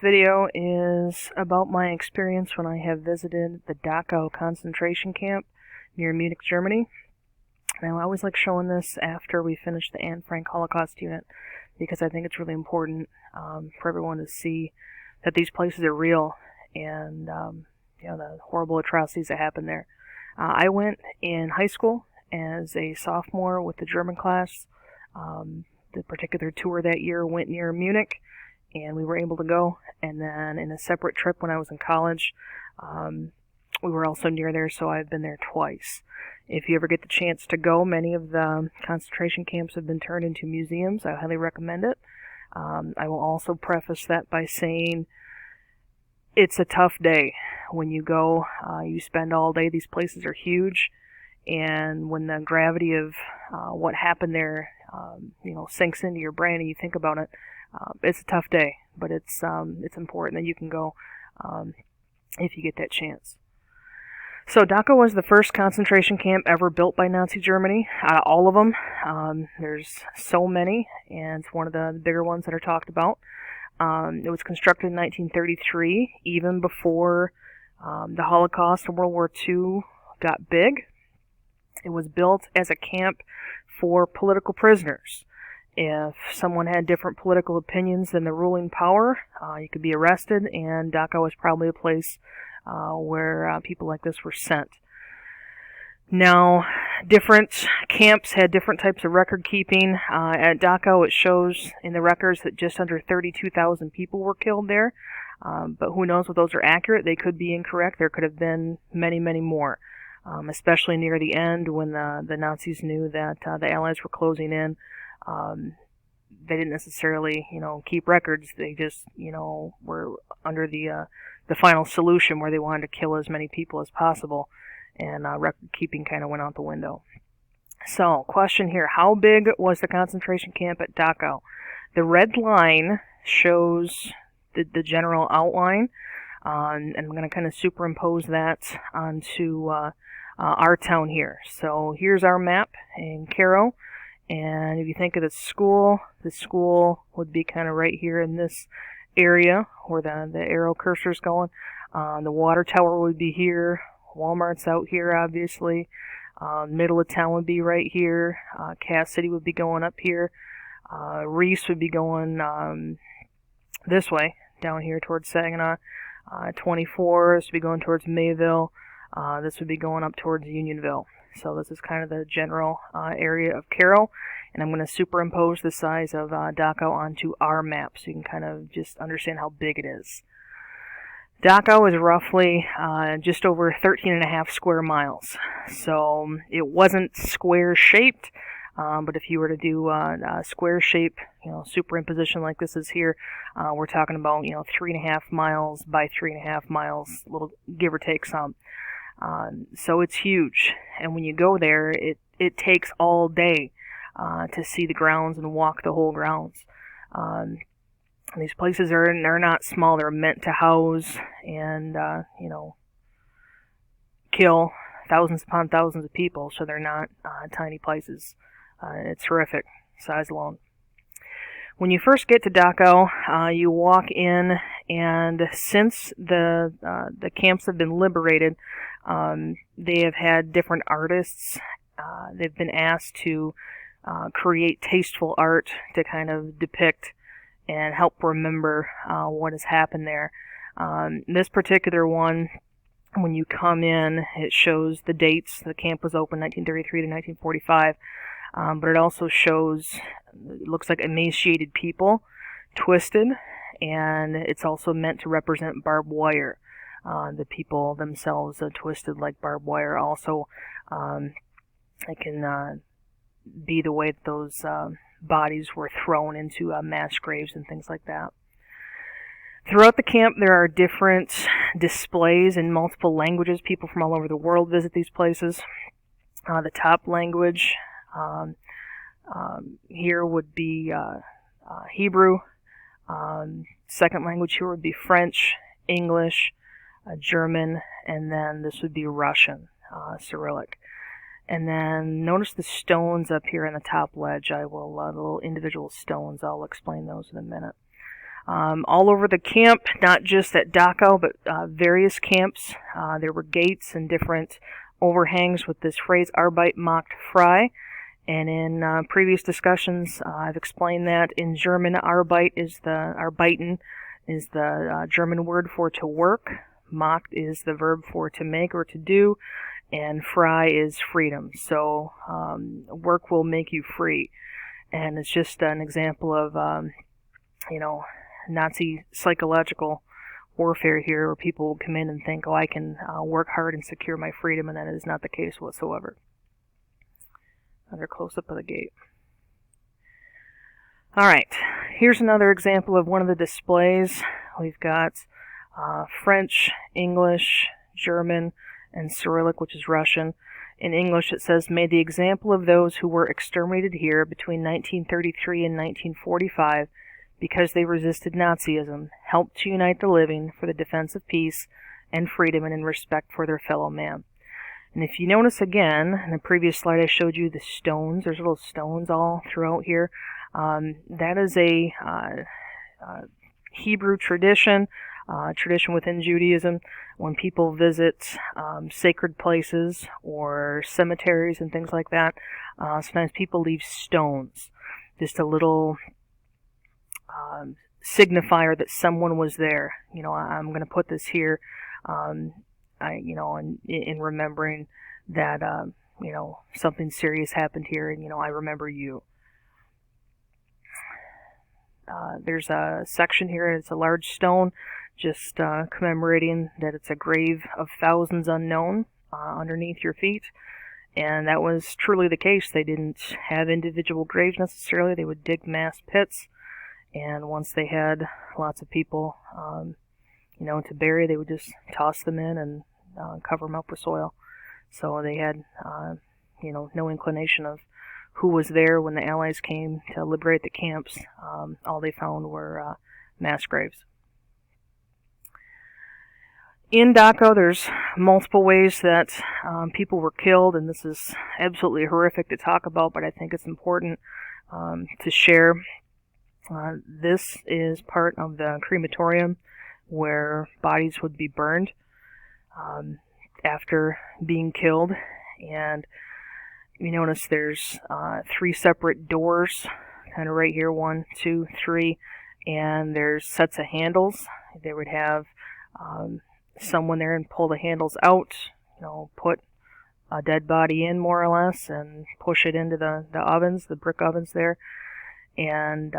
video is about my experience when I have visited the Dachau concentration camp near Munich, Germany. And I always like showing this after we finish the Anne Frank Holocaust unit because I think it's really important for everyone to see that these places are real and the horrible atrocities that happen there. I went in high school as a sophomore with the German class. The particular tour that year went near Munich, and we were able to go. And then in a separate trip when I was in college, we were also near there, so I've been there twice. If you ever get the chance to go, many of the concentration camps have been turned into museums. I highly recommend it. I will also preface that by saying it's a tough day. When you go, you spend all day. These places are huge, and when the gravity of what happened there, sinks into your brain and you think about it, it's a tough day. But it's important that you can go if you get that chance. So Dachau was the first concentration camp ever built by Nazi Germany. Out of all of them, there's so many, and it's one of the bigger ones that are talked about. It was constructed in 1933, even before the Holocaust and World War II got big. It was built as a camp for political prisoners. If someone had different political opinions than the ruling power, you could be arrested, and Dachau was probably a place where people like this were sent. Now, different camps had different types of record keeping. At Dachau, it shows in the records that just under 32,000 people were killed there. But who knows if those are accurate? They could be incorrect. There could have been many, many more. Especially near the end when the Nazis knew that the Allies were closing in. They didn't necessarily, keep records. They just, were under the final solution where they wanted to kill as many people as possible. And record keeping kind of went out the window. So, question here. How big was the concentration camp at Dachau? The red line shows the general outline. And I'm going to kind of superimpose that onto our town here. So here's our map in Cairo. And if you think of the school would be kind of right here in this area where the arrow cursor's going. The water tower would be here. Walmart's out here, obviously. Middle of town would be right here. Cass City would be going up here. Reese would be going this way, down here towards Saginaw. 24, this would be going towards Mayville. This would be going up towards Unionville. So this is kind of the general area of Cairo. And I'm going to superimpose the size of Dachau onto our map so you can kind of just understand how big it is. Dachau is roughly just over 13.5 square miles. So it wasn't square shaped. But if you were to do a square shape, superimposition like this is here, we're talking about, 3.5 miles by 3.5 miles, little give or take some. So it's huge. And when you go there, it takes all day to see the grounds and walk the whole grounds. These places are not small. They're meant to house and, kill thousands upon thousands of people. So they're not tiny places. It's horrific, size alone. When you first get to Dachau, you walk in, and since the camps have been liberated, they have had different artists. They've been asked to create tasteful art to kind of depict and help remember what has happened there. This particular one, when you come in, it shows the dates. The camp was open 1933 to 1945. But it also shows, it looks like emaciated people, twisted, and it's also meant to represent barbed wire. The people themselves are twisted like barbed wire. Also, it can be the way that those bodies were thrown into mass graves and things like that. Throughout the camp, there are different displays in multiple languages. People from all over the world visit these places. The top language here would be Hebrew. Second language here would be French, English, German, and then this would be Russian, Cyrillic. And then notice the stones up here in the top ledge. The little individual stones. I'll explain those in a minute. all over the camp, not just at Dachau, but various camps. There were gates and different overhangs with this phrase, Arbeit macht frei. And in previous discussions, I've explained that in German, Arbeiten is the German word for to work. Macht is the verb for to make or to do. And frei is freedom. So work will make you free. And it's just an example of, Nazi psychological warfare here, where people will come in and think, oh, I can work hard and secure my freedom, and that is not the case whatsoever. Another close-up of the gate. Alright, here's another example of one of the displays. We've got French, English, German, and Cyrillic, which is Russian. In English it says, "May the example of those who were exterminated here between 1933 and 1945 because they resisted Nazism, help to unite the living for the defense of peace and freedom and in respect for their fellow man." And if you notice again, in the previous slide I showed you the stones. There's little stones all throughout here. That is a Hebrew tradition within Judaism. When people visit sacred places or cemeteries and things like that, sometimes people leave stones. Just a little signifier that someone was there. I'm going to put this here, in remembering that, something serious happened here, and, I remember you. There's a section here, it's a large stone, just commemorating that it's a grave of thousands unknown underneath your feet. And that was truly the case. They didn't have individual graves necessarily. They would dig mass pits. And once they had lots of people, to bury, they would just toss them in and cover them up with soil. So they had, no inclination of who was there when the Allies came to liberate the camps. All they found were mass graves. In Dachau, there's multiple ways that people were killed, and this is absolutely horrific to talk about, but I think it's important to share. This is part of the crematorium where bodies would be burned after being killed. And you notice there's 3 separate doors, kind of right here, 1, 2, 3, and there's sets of handles. They would have someone there and pull the handles out, put a dead body in more or less and push it into the ovens, the brick ovens there. And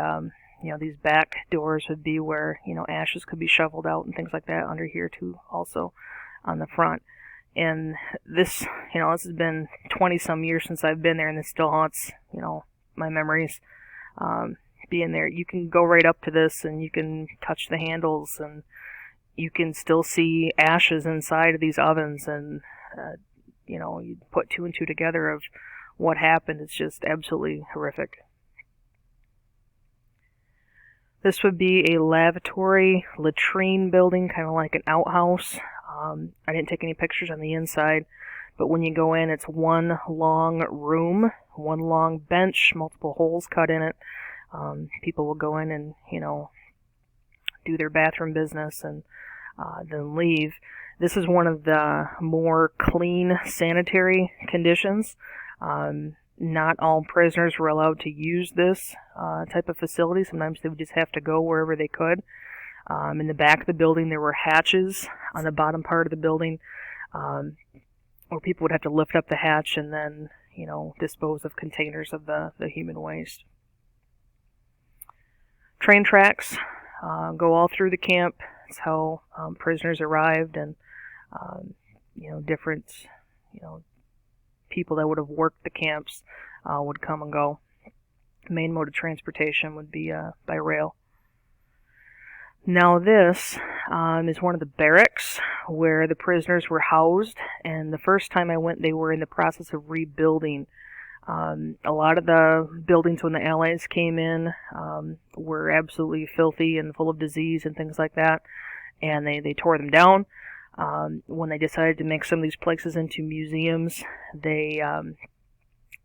these back doors would be where ashes could be shoveled out and things like that, under here too, also on the front. And this this has been 20 some years since I've been there, and this still haunts my memories being there. You can go right up to this and you can touch the handles, and you can still see ashes inside of these ovens, and you put 2 and 2 together of what happened. It's just absolutely horrific. This would be a lavatory latrine building, kind of like an outhouse. I didn't take any pictures on the inside, but when you go in, it's one long room, one long bench, multiple holes cut in it. People will go in and, do their bathroom business and then leave. This is one of the more clean sanitary conditions. Not all prisoners were allowed to use this type of facility. Sometimes they would just have to go wherever they could. In the back of the building, there were hatches on the bottom part of the building where people would have to lift up the hatch and then, dispose of containers of the human waste. Train tracks go all through the camp. That's how prisoners arrived, and, different, people that would have worked the camps would come and go. The main mode of transportation would be by rail. Now this is one of the barracks where the prisoners were housed, and the first time I went, they were in the process of rebuilding. A lot of the buildings when the Allies came in were absolutely filthy and full of disease and things like that, and they tore them down. When they decided to make some of these places into museums, they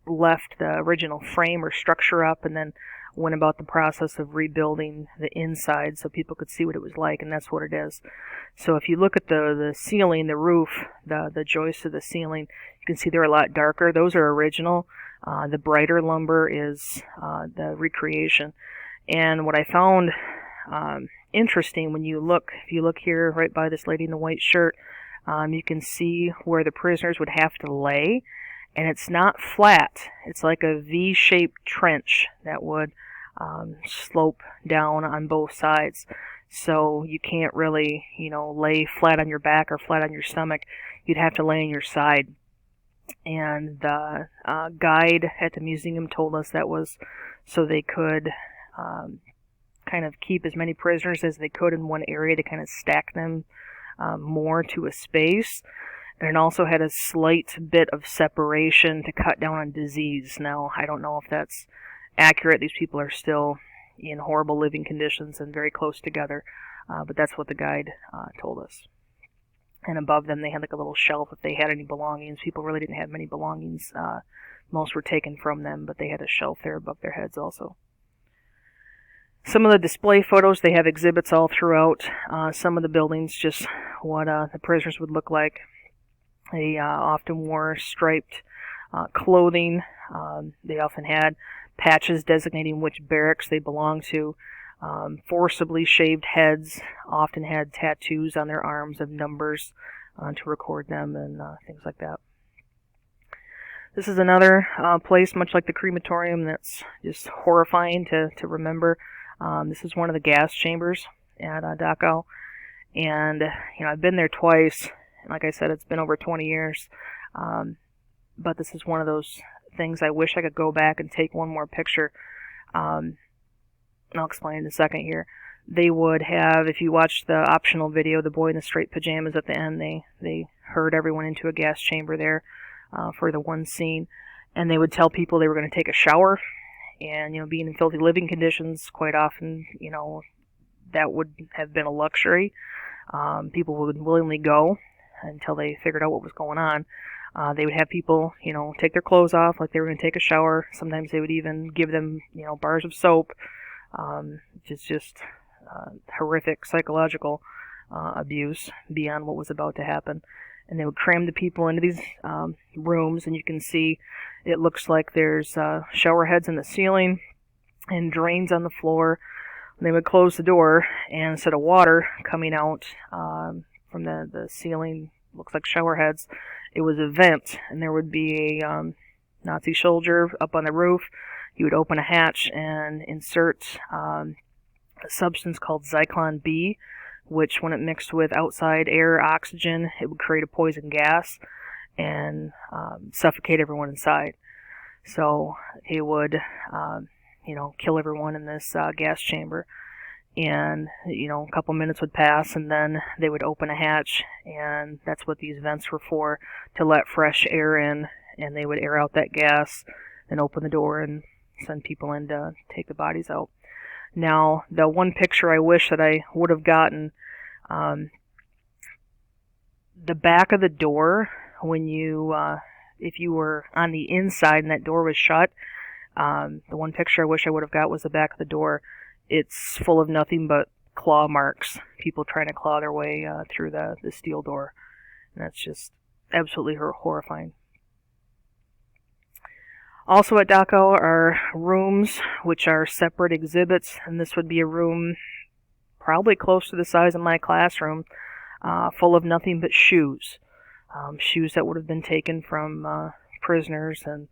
left the original frame or structure up and then went about the process of rebuilding the inside so people could see what it was like, and that's what it is. So if you look at the ceiling, the roof, the joists of the ceiling, you can see they're a lot darker. Those are original. The brighter lumber is the recreation. And what I found interesting when you look, if you look here right by this lady in the white shirt, you can see where the prisoners would have to lay, and it's not flat. It's like a V-shaped trench that would slope down on both sides. So you can't really, lay flat on your back or flat on your stomach. You'd have to lay on your side. And the guide at the museum told us that was so they could kind of keep as many prisoners as they could in one area to kind of stack them more to a space. And it also had a slight bit of separation to cut down on disease. Now, I don't know if that's accurate. These people are still in horrible living conditions and very close together. But that's what the guide told us. And above them, they had like a little shelf if they had any belongings. People really didn't have many belongings. Most were taken from them, but they had a shelf there above their heads also. Some of the display photos, they have exhibits all throughout some of the buildings, just what the prisoners would look like. They often wore striped clothing. They often had patches designating which barracks they belonged to. Forcibly shaved heads, often had tattoos on their arms of numbers to record them and things like that. This is another place, much like the crematorium, that's just horrifying to remember. This is one of the gas chambers at Dachau, and I've been there twice. Like I said, it's been over 20 years, but this is one of those things I wish I could go back and take one more picture. I'll explain in a second here. They would have, if you watch the optional video, the boy in the straight pajamas at the end, they herd everyone into a gas chamber there for the one scene, and they would tell people they were going to take a shower. And, being in filthy living conditions, quite often, that would have been a luxury. People would willingly go until they figured out what was going on. They would have people, take their clothes off like they were going to take a shower. Sometimes they would even give them, bars of soap. It's just horrific psychological abuse beyond what was about to happen. And they would cram the people into these rooms, and you can see it looks like there's shower heads in the ceiling and drains on the floor. And they would close the door, and instead of water coming out from the ceiling, looks like shower heads, it was a vent, and there would be a Nazi soldier up on the roof. He would open a hatch and insert a substance called Zyklon B, which when it mixed with outside air, oxygen, it would create a poison gas and suffocate everyone inside. So it would, kill everyone in this gas chamber. And, a couple minutes would pass, and then they would open a hatch, and that's what these vents were for, to let fresh air in, and they would air out that gas, and open the door and send people in to take the bodies out. Now, the one picture I wish that I would have gotten, the back of the door, when you, if you were on the inside and that door was shut, the one picture I wish I would have got was the back of the door. It's full of nothing but claw marks, people trying to claw their way through the steel door. And that's just absolutely horrifying. Also at Dachau are rooms, which are separate exhibits, and this would be a room probably close to the size of my classroom, full of nothing but shoes. Shoes that would have been taken from prisoners and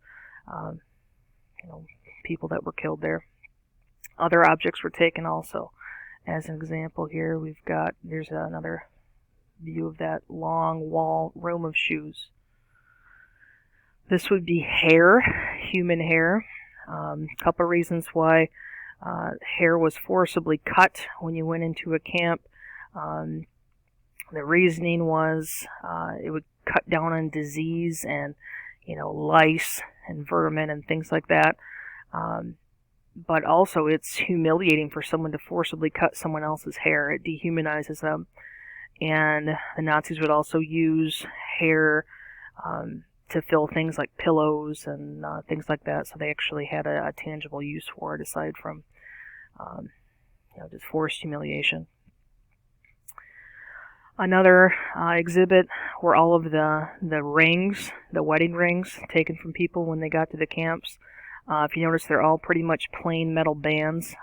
people that were killed there. Other objects were taken also. As an example here, there's another view of that long wall room of shoes. This would be hair, human hair. A couple of reasons why hair was forcibly cut when you went into a camp. The reasoning was it would cut down on disease and, lice and vermin and things like that. But also it's humiliating for someone to forcibly cut someone else's hair. It dehumanizes them. And the Nazis would also use hair to fill things like pillows and things like that. So they actually had a tangible use for it aside from just forced humiliation. Another exhibit were all of the rings, the wedding rings taken from people when they got to the camps. If you notice, they're all pretty much plain metal bands,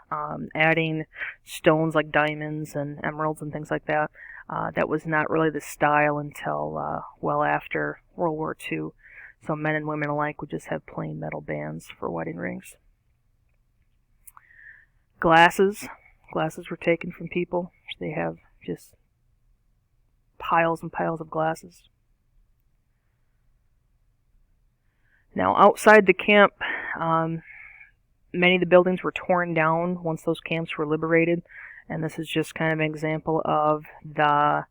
adding stones like diamonds and emeralds and things like that. That was not really the style until well after World War II. So men and women alike would just have plain metal bands for wedding rings. Glasses were taken from people. They have just piles and piles of glasses. Now, outside the camp, many of the buildings were torn down once those camps were liberated, and this is just kind of an example of the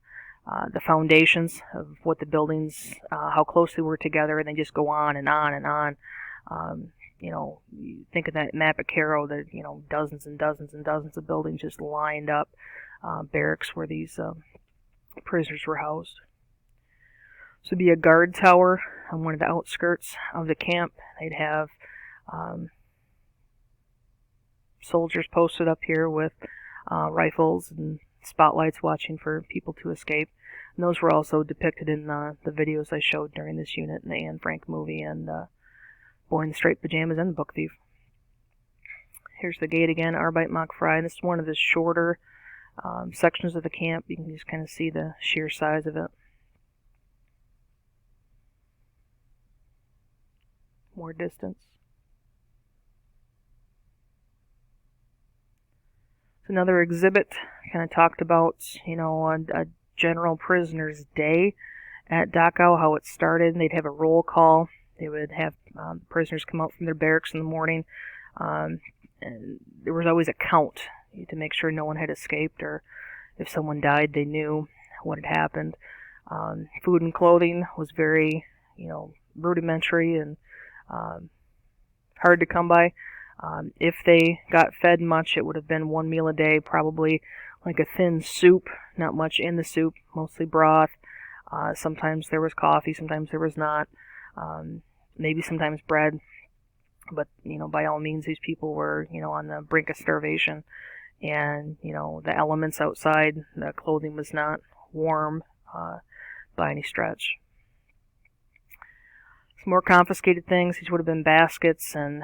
foundations of what the buildings, how close they were together, and they just go on and on and on. You think of that map of Cairo, that dozens and dozens and dozens of buildings just lined up, barracks where these prisoners were housed. So it'd be a guard tower on one of the outskirts of the camp. They'd have soldiers posted up here with rifles and spotlights watching for people to escape. And those were also depicted in the videos I showed during this unit in the Anne Frank movie and Boy in the Striped Pajamas and the Book Thief. Here's the gate again, Arbeit macht frei. This is one of the shorter sections of the camp. You can just kind of see the sheer size of it. More distance. So another exhibit kind of talked about, a general prisoner's day at Dachau, how it started. They'd have a roll call. They would have prisoners come out from their barracks in the morning. And there was always a count to make sure no one had escaped, or if someone died, they knew what had happened. Food and clothing was very, rudimentary and hard to come by. If they got fed much, it would have been one meal a day, probably like a thin soup, not much in the soup, mostly broth. Sometimes there was coffee, sometimes there was not. Maybe sometimes bread. But, by all means, these people were, on the brink of starvation. And, the elements outside, the clothing was not warm by any stretch. Some more confiscated things. These would have been baskets and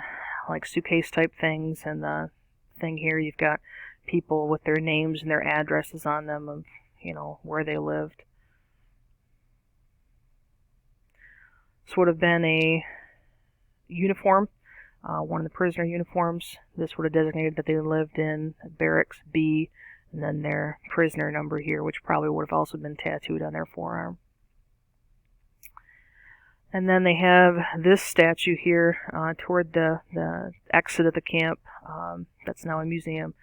like suitcase type things. And the thing here, you've got people with their names and their addresses on them of, where they lived. This would have been a uniform, one of the prisoner uniforms. This would have designated that they lived in barracks B, and then their prisoner number here, which probably would have also been tattooed on their forearm. And then they have this statue here toward the exit of the camp. That's now a museum.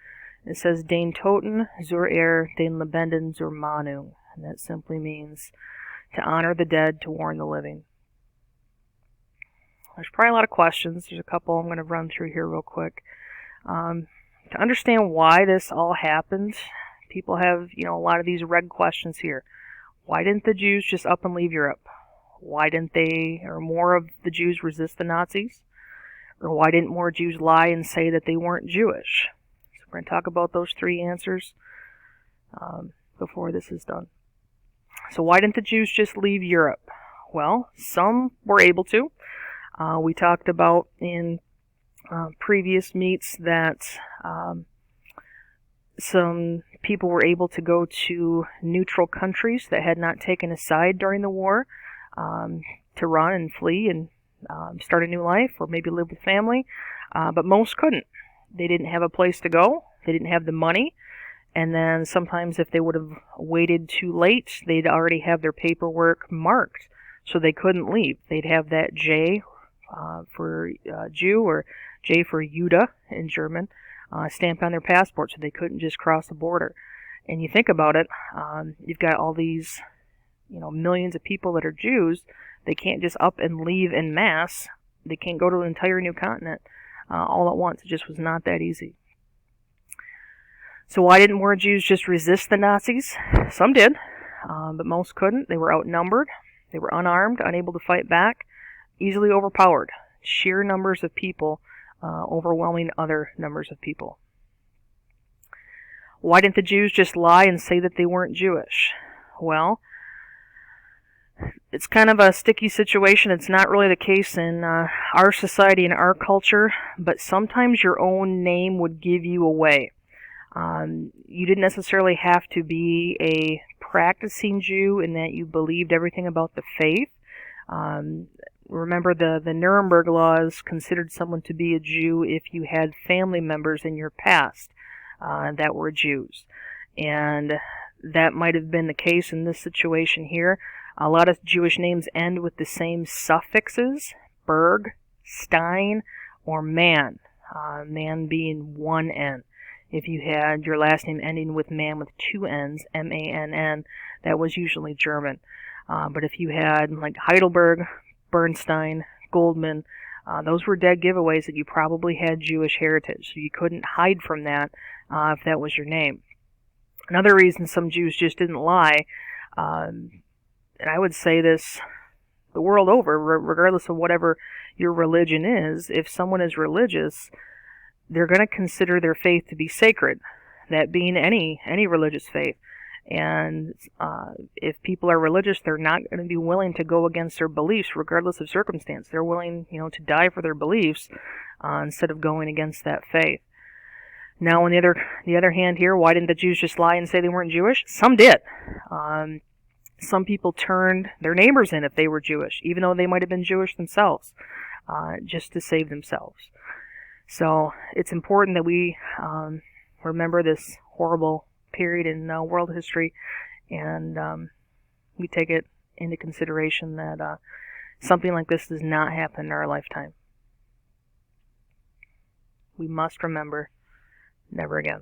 It says, Den Toten zur Ehre, den Lebenden zur Mahnung. And that simply means to honor the dead, to warn the living. There's probably a lot of questions. There's a couple I'm going to run through here real quick. To understand why this all happened, people have, a lot of these red questions here. Why didn't the Jews just up and leave Europe? Why didn't they, or more of the Jews, resist the Nazis? Or why didn't more Jews lie and say that they weren't Jewish? So we're going to talk about those three answers before this is done. So why didn't the Jews just leave Europe? Well, some were able to. We talked about in previous meets that some people were able to go to neutral countries that had not taken a side during the war to run and flee and start a new life or maybe live with family, but most couldn't. They didn't have a place to go. They didn't have the money. And then sometimes if they would have waited too late, they'd already have their paperwork marked, so they couldn't leave. They'd have that J for Jew or J for Jude in German stamped on their passport, so they couldn't just cross the border. And you think about it, you've got all these millions of people that are Jews. They can't just up and leave en masse. They can't go to an entire new continent all at once. It just was not that easy. So why didn't more Jews just resist the Nazis? Some did, but most couldn't. They were outnumbered. They were unarmed, unable to fight back. easily overpowered. Sheer numbers of people overwhelming other numbers of people. Why didn't the Jews just lie and say that they weren't Jewish? Well, it's kind of a sticky situation. It's not really the case in our society and our culture, but sometimes your own name would give you away. You didn't necessarily have to be a practicing Jew in that you believed everything about the faith. Remember, the Nuremberg laws considered someone to be a Jew if you had family members in your past that were Jews. And that might have been the case in this situation here. A lot of Jewish names end with the same suffixes, Berg, Stein, or Man, Man being one N. If you had your last name ending with Man with two N's, M-A-N-N, that was usually German. But if you had like Heidelberg, Bernstein, Goldman, those were dead giveaways that you probably had Jewish heritage. So you couldn't hide from that if that was your name. Another reason some Jews just didn't lie, and I would say this the world over, regardless of whatever your religion is, if someone is religious, they're going to consider their faith to be sacred, that being any religious faith. And if people are religious, they're not going to be willing to go against their beliefs, regardless of circumstance. They're willing, to die for their beliefs instead of going against that faith. Now, on the other hand here, why didn't the Jews just lie and say they weren't Jewish? Some did. Some people turned their neighbors in if they were Jewish, even though they might have been Jewish themselves, just to save themselves. So it's important that we remember this horrible period in world history, and we take it into consideration that something like this does not happen in our lifetime. We must remember, never again.